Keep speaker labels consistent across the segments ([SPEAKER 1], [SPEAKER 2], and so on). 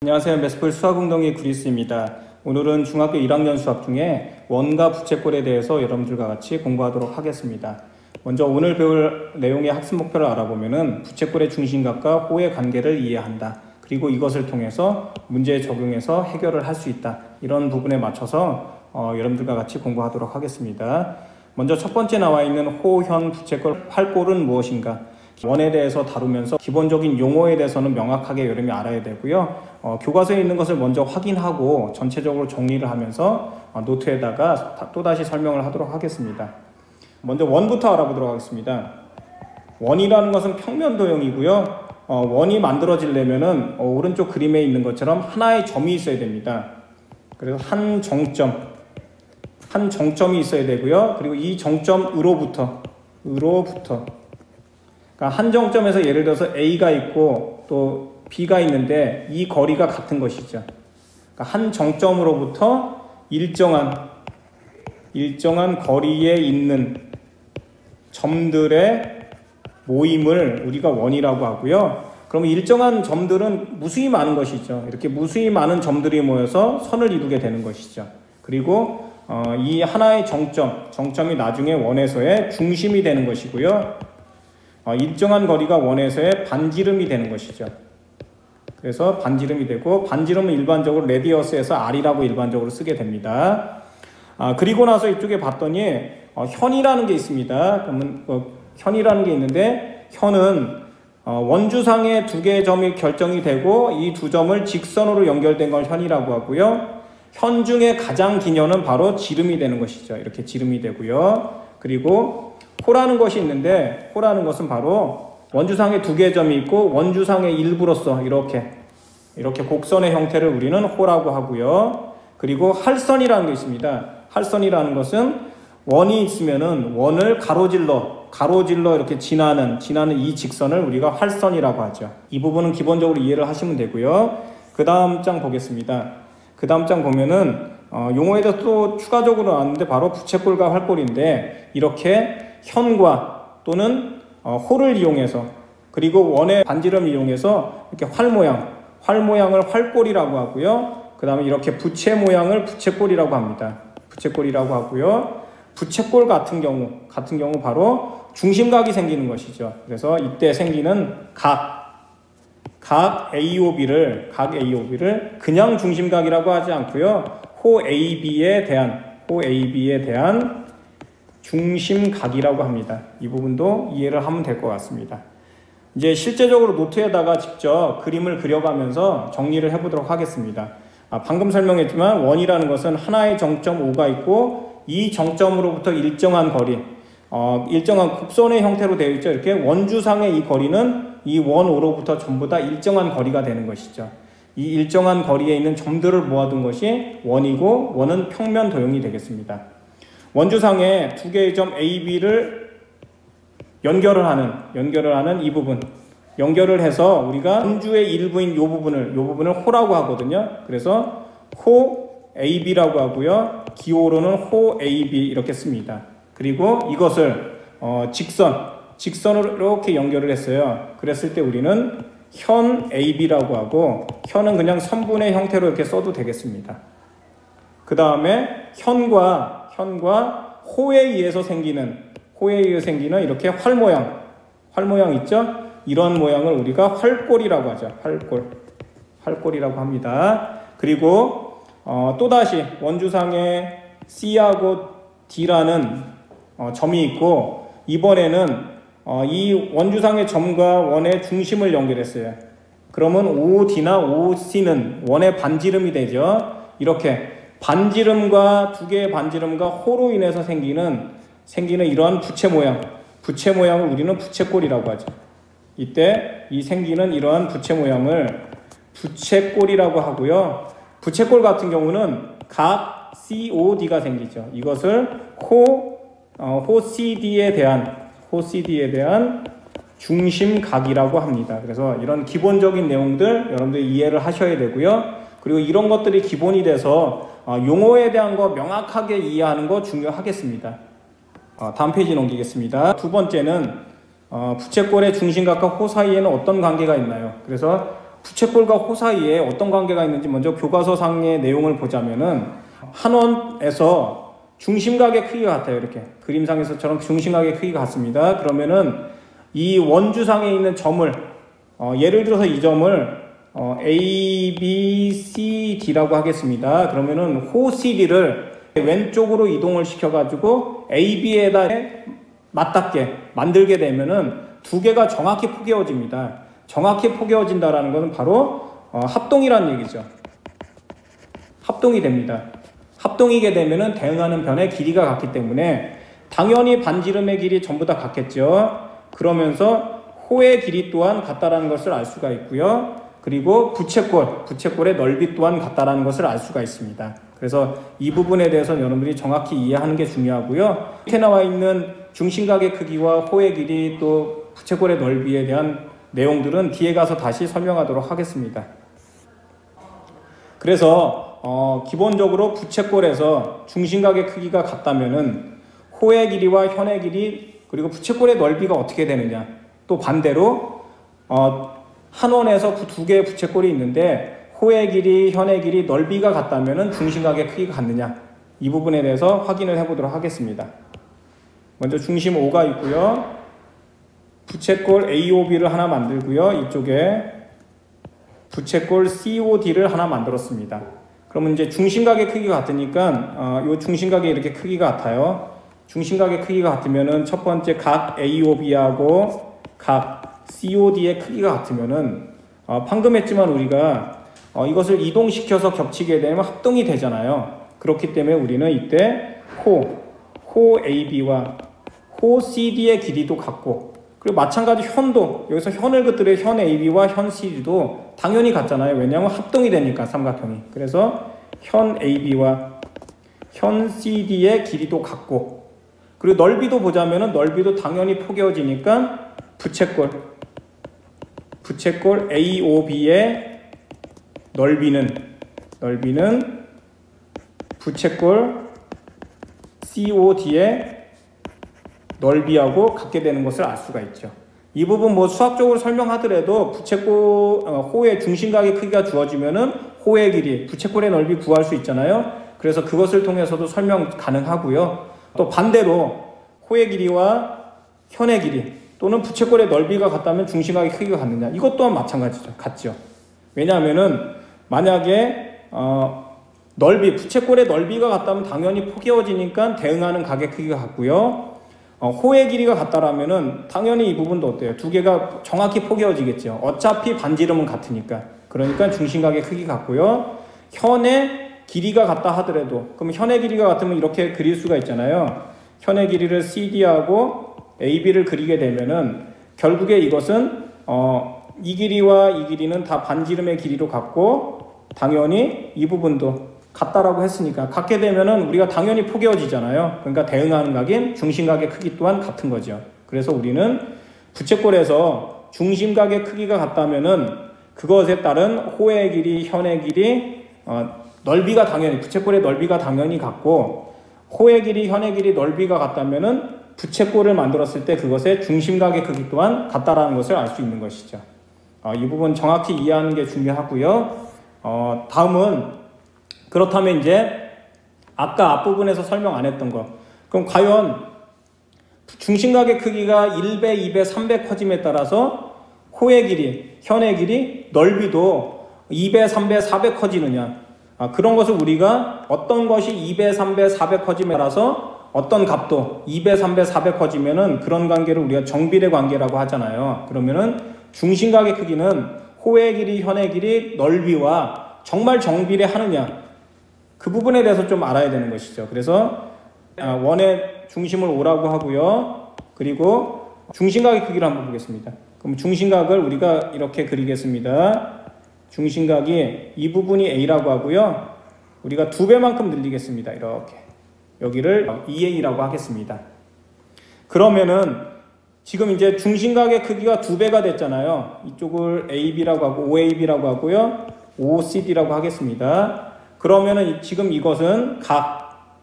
[SPEAKER 1] 안녕하세요. 메스풀 수학웅덩이 구리스입니다. 오늘은 중학교 1학년 수학 중에 원과 부채꼴에 대해서 여러분들과 같이 공부하도록 하겠습니다. 먼저 오늘 배울 내용의 학습 목표를 알아보면은 부채꼴의 중심각과 호의 관계를 이해한다. 그리고 이것을 통해서 문제에 적용해서 해결을 할 수 있다. 이런 부분에 맞춰서 여러분들과 같이 공부하도록 하겠습니다. 먼저 첫 번째 나와 있는 호, 현, 부채꼴, 활꼴은 무엇인가? 원에 대해서 다루면서 기본적인 용어에 대해서는 명확하게 여러분이 알아야 되고요. 교과서에 있는 것을 먼저 확인하고 전체적으로 정리를 하면서 노트에다가 또다시 설명을 하도록 하겠습니다. 먼저 원부터 알아보도록 하겠습니다. 원이라는 것은 평면도형이고요. 원이 만들어지려면은 오른쪽 그림에 있는 것처럼 하나의 점이 있어야 됩니다. 그래서 한 정점이 있어야 되고요. 그리고 이 정점으로부터 그러니까 한 정점에서 예를 들어서 A가 있고 또 B가 있는데 이 거리가 같은 것이죠. 그러니까 한 정점으로부터 일정한 거리에 있는 점들의 모임을 우리가 원이라고 하고요. 그러면 일정한 점들은 무수히 많은 것이죠. 이렇게 무수히 많은 점들이 모여서 선을 이루게 되는 것이죠. 그리고 이 하나의 정점이 나중에 원에서의 중심이 되는 것이고요. 일정한 거리가 원에서의 반지름이 되는 것이죠. 그래서 반지름이 되고, 반지름은 일반적으로 레디어스에서 R이라고 일반적으로 쓰게 됩니다. 그리고 나서 이쪽에 봤더니 현이라는 게 있습니다. 그러면 현이라는 게 있는데, 현은 원주상의 두 개의 점이 결정이 되고 이 두 점을 직선으로 연결된 걸 현이라고 하고요. 현 중에 가장 긴 현은 바로 지름이 되는 것이죠. 이렇게 지름이 되고요. 그리고 호라는 것이 있는데, 호라는 것은 바로 원주상에 두 개의 점이 있고 원주상의 일부로서 이렇게 곡선의 형태를 우리는 호라고 하고요. 그리고 할선이라는 게 있습니다. 할선이라는 것은 원이 있으면은 원을 가로질러 이렇게 지나는 이 직선을 우리가 활선이라고 하죠. 이 부분은 기본적으로 이해를 하시면 되고요. 그 다음 장 보겠습니다. 그 다음 장 보면은 용어에 대해서 또 추가적으로 나왔는데 바로 부채꼴과 활꼴인데, 이렇게 현과 또는 호를 이용해서 그리고 원의 반지름을 이용해서 이렇게 활모양을 활꼴이라고 하고요. 그 다음에 이렇게 부채 모양을 부채꼴이라고 합니다. 부채꼴이라고 하고요. 부채꼴 같은 경우 바로 중심각이 생기는 것이죠. 그래서 이때 생기는 각 AOB를 그냥 중심각이라고 하지 않고요. 호 AB에 대한 중심각이라고 합니다. 이 부분도 이해를 하면 될 것 같습니다. 이제 실제적으로 노트에다가 직접 그림을 그려가면서 정리를 해보도록 하겠습니다. 방금 설명했지만 원이라는 것은 하나의 정점 O가 있고 이 정점으로부터 일정한 거리, 일정한 곡선의 형태로 되어 있죠. 이렇게 원주상의 이 거리는 이 원 O로부터 전부 다 일정한 거리가 되는 것이죠. 이 일정한 거리에 있는 점들을 모아둔 것이 원이고, 원은 평면 도형이 되겠습니다. 원주상에 두 개의 점 A, B를 연결을 하는 이 부분, 연결을 해서 우리가 원주의 일부인 이 부분을 호라고 하거든요. 그래서 호 AB라고 하고요. 기호로는 호 AB 이렇게 씁니다. 그리고 이것을 직선으로 이렇게 연결을 했어요. 그랬을 때 우리는 현 AB라고 하고, 현은 그냥 선분의 형태로 이렇게 써도 되겠습니다. 그 다음에 현과 호에 의해서 생기는 이렇게 활모양 있죠? 이런 모양을 우리가 활꼴이라고 하죠. 활꼴이라고 합니다. 그리고 또다시 원주상에 C하고 D라는 점이 있고, 이번에는 이 원주상의 점과 원의 중심을 연결했어요. 그러면 OD나 OC는 원의 반지름이 되죠. 이렇게 반지름과 두 개의 반지름과 호로 인해서 생기는 이러한 부채 모양을 우리는 부채꼴이라고 하죠. 이때 이 생기는 이러한 부채 모양을 부채꼴이라고 하고요. 부채꼴 같은 경우는 각 COD가 생기죠. 이것을 호 CD에 대한 중심각이라고 합니다. 그래서 이런 기본적인 내용들 여러분들이 이해를 하셔야 되고요. 그리고 이런 것들이 기본이 돼서 용어에 대한 거 명확하게 이해하는 거 중요하겠습니다. 다음 페이지 넘기겠습니다. 두 번째는 부채꼴의 중심각과 호 사이에는 어떤 관계가 있나요? 그래서 부채꼴과 호 사이에 어떤 관계가 있는지 먼저 교과서상의 내용을 보자면은 한원에서 중심각의 크기가 같아요. 이렇게 그림상에서처럼 중심각의 크기가 같습니다. 그러면은 이 원주상에 있는 점을 예를 들어서 이 점을 A, B, C, D라고 하겠습니다. 그러면은 호 CD를 왼쪽으로 이동을 시켜가지고 A, B에다 맞닿게 만들게 되면은 두 개가 정확히 포개어집니다. 정확히 포개어진다라는 것은 바로 합동이라는 얘기죠. 합동이 됩니다. 합동이게 되면은 대응하는 변의 길이가 같기 때문에 당연히 반지름의 길이 전부 다 같겠죠. 그러면서 호의 길이 또한 같다라는 것을 알 수가 있고요. 그리고 부채꼴의 넓이 또한 같다라는 것을 알 수가 있습니다. 그래서 이 부분에 대해서 여러분들이 정확히 이해하는 게 중요하고요. 밑에 나와 있는 중심각의 크기와 호의 길이 또 부채꼴의 넓이에 대한 내용들은 뒤에 가서 다시 설명하도록 하겠습니다. 그래서 기본적으로 부채꼴에서 중심각의 크기가 같다면은 호의 길이와 현의 길이 그리고 부채꼴의 넓이가 어떻게 되느냐, 또 반대로 한원에서 두 개의 부채꼴이 있는데 호의 길이, 현의 길이, 넓이가 같다면은 중심각의 크기가 같느냐, 이 부분에 대해서 확인을 해보도록 하겠습니다. 먼저 중심 O가 있고요. 부채꼴 AOB를 하나 만들고요. 이쪽에 부채꼴 COD를 하나 만들었습니다. 그러면 이제 중심각의 크기가 같으니까 이 중심각이 이렇게 크기가 같아요. 중심각의 크기가 같으면은 첫 번째 각 AOB하고 각 COD의 크기가 같으면은 방금 했지만 우리가 이것을 이동시켜서 겹치게 되면 합동이 되잖아요. 그렇기 때문에 우리는 이때 호 AB와 호 CD의 길이도 같고, 그리고 마찬가지 현도, 여기서 현을 긋들의 현 AB와 현 CD도 당연히 같잖아요. 왜냐하면 합동이 되니까 삼각형이. 그래서 현 AB와 현 CD의 길이도 같고, 그리고 넓이도 보자면은 넓이도 당연히 포개어지니까 부채꼴 AOB의 넓이는 부채꼴 COD의 넓이하고 같게 되는 것을 알 수가 있죠. 이 부분 뭐 수학적으로 설명하더라도 호의 중심각의 크기가 주어지면은 호의 길이, 부채꼴의 넓이 구할 수 있잖아요. 그래서 그것을 통해서도 설명 가능하고요. 또 반대로 호의 길이와 현의 길이 또는 부채꼴의 넓이가 같다면 중심각의 크기가 같느냐, 이것 또한 마찬가지죠. 같죠. 왜냐하면은 만약에 부채꼴의 넓이가 같다면 당연히 포개어지니까 대응하는 각의 크기가 같고요. 호의 길이가 같다라면은 당연히 이 부분도 어때요? 두 개가 정확히 포개어지겠죠. 어차피 반지름은 같으니까. 그러니까 중심각의 크기가 같고요. 현의 길이가 같다 하더라도, 그럼 현의 길이가 같으면 이렇게 그릴 수가 있잖아요. 현의 길이를 CD하고 AB를 그리게 되면은 결국에 이것은 이 길이와 이 길이는 다 반지름의 길이로 같고, 당연히 이 부분도 같다라고 했으니까 같게 되면은 우리가 당연히 포개어지잖아요. 그러니까 대응하는 각인 중심각의 크기 또한 같은 거죠. 그래서 우리는 부채꼴에서 중심각의 크기가 같다면은 그것에 따른 호의 길이, 현의 길이, 넓이가 당연히, 부채꼴의 넓이가 당연히 같고, 호의 길이, 현의 길이, 넓이가 같다면은 부채꼴을 만들었을 때 그것의 중심각의 크기 또한 같다라는 것을 알 수 있는 것이죠. 이 부분 정확히 이해하는 게 중요하고요. 다음은 그렇다면 이제 아까 앞부분에서 설명 안 했던 거, 그럼 과연 중심각의 크기가 1배, 2배, 3배 커짐에 따라서 호의 길이, 현의 길이, 넓이도 2배, 3배, 4배 커지느냐, 그런 것을 우리가 어떤 것이 2배, 3배, 4배 커짐에 따라서 어떤 값도 2배, 3배, 4배 커지면은 그런 관계를 우리가 정비례 관계라고 하잖아요. 그러면은 중심각의 크기는 호의 길이, 현의 길이, 넓이와 정말 정비례하느냐, 그 부분에 대해서 좀 알아야 되는 것이죠. 그래서 원의 중심을 O라고 하고요. 그리고 중심각의 크기를 한번 보겠습니다. 그럼 중심각을 우리가 이렇게 그리겠습니다. 중심각이 이 부분이 A라고 하고요. 우리가 2배만큼 늘리겠습니다. 이렇게. 여기를 2A라고 하겠습니다. 그러면은 지금 이제 중심각의 크기가 2배가 됐잖아요. 이쪽을 AB라고 하고 OAB라고 하고요. OCD라고 하겠습니다. 그러면은 지금 이것은 각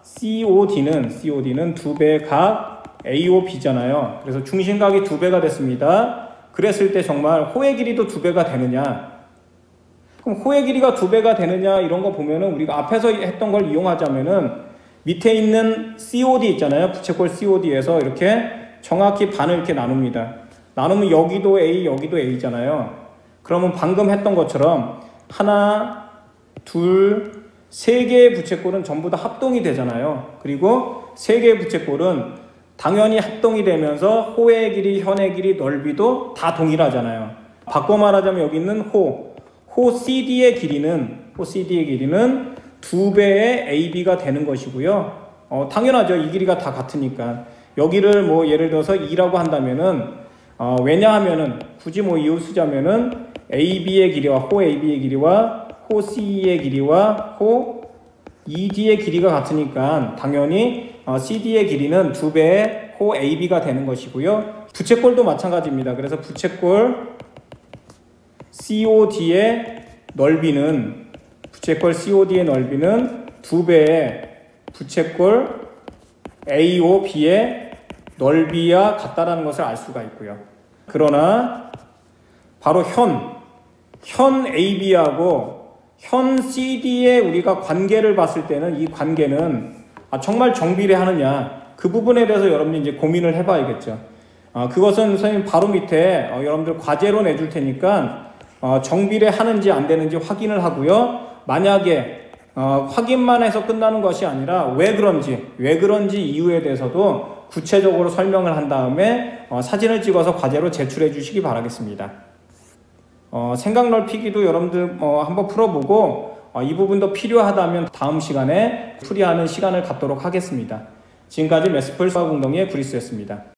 [SPEAKER 1] COD는 2배 각 AOB잖아요. 그래서 중심각이 2배가 됐습니다. 그랬을 때 정말 호의 길이도 2배가 되느냐? 그럼 호의 길이가 2배가 되느냐 이런 거 보면은 우리가 앞에서 했던 걸 이용하자면은 밑에 있는 COD 있잖아요. 부채꼴 COD에서 이렇게 정확히 반을 이렇게 나눕니다. 나누면 여기도 A, 여기도 A잖아요. 그러면 방금 했던 것처럼 하나, 둘, 3개의 부채꼴은 전부 다 합동이 되잖아요. 그리고 3개의 부채꼴은 당연히 합동이 되면서 호의 길이, 현의 길이, 넓이도 다 동일하잖아요. 바꿔 말하자면 여기 있는 호 CD의 길이는 2배의 AB가 되는 것이고요. 당연하죠. 이 길이가 다 같으니까. 여기를 뭐 예를 들어서 2라고 한다면은 왜냐하면은 굳이 뭐 이유 쓰자면은 AB의 길이와 호 AB의 길이와 호 CE의 길이와 호 ED의 길이가 같으니까 당연히 CD의 길이는 2배의 호 AB가 되는 것이고요. 부채꼴도 마찬가지입니다. 그래서 부채꼴 COD의 넓이는 2배의 부채꼴 AOB의 넓이와 같다라는 것을 알 수가 있고요. 그러나 바로 현 AB하고 현 CD의 우리가 관계를 봤을 때는 이 관계는 정말 정비례하느냐 그 부분에 대해서 여러분이 이제 고민을 해봐야겠죠. 그것은 선생님 바로 밑에 여러분들 과제로 내줄 테니까 정비례하는지 안 되는지 확인을 하고요. 만약에 확인만 해서 끝나는 것이 아니라 왜 그런지 이유에 대해서도 구체적으로 설명을 한 다음에 사진을 찍어서 과제로 제출해 주시기 바라겠습니다. 생각 넓히기도 여러분들 한번 풀어보고 이 부분도 필요하다면 다음 시간에 풀이하는 시간을 갖도록 하겠습니다. 지금까지 매스풀 수학운동의 구리스였습니다.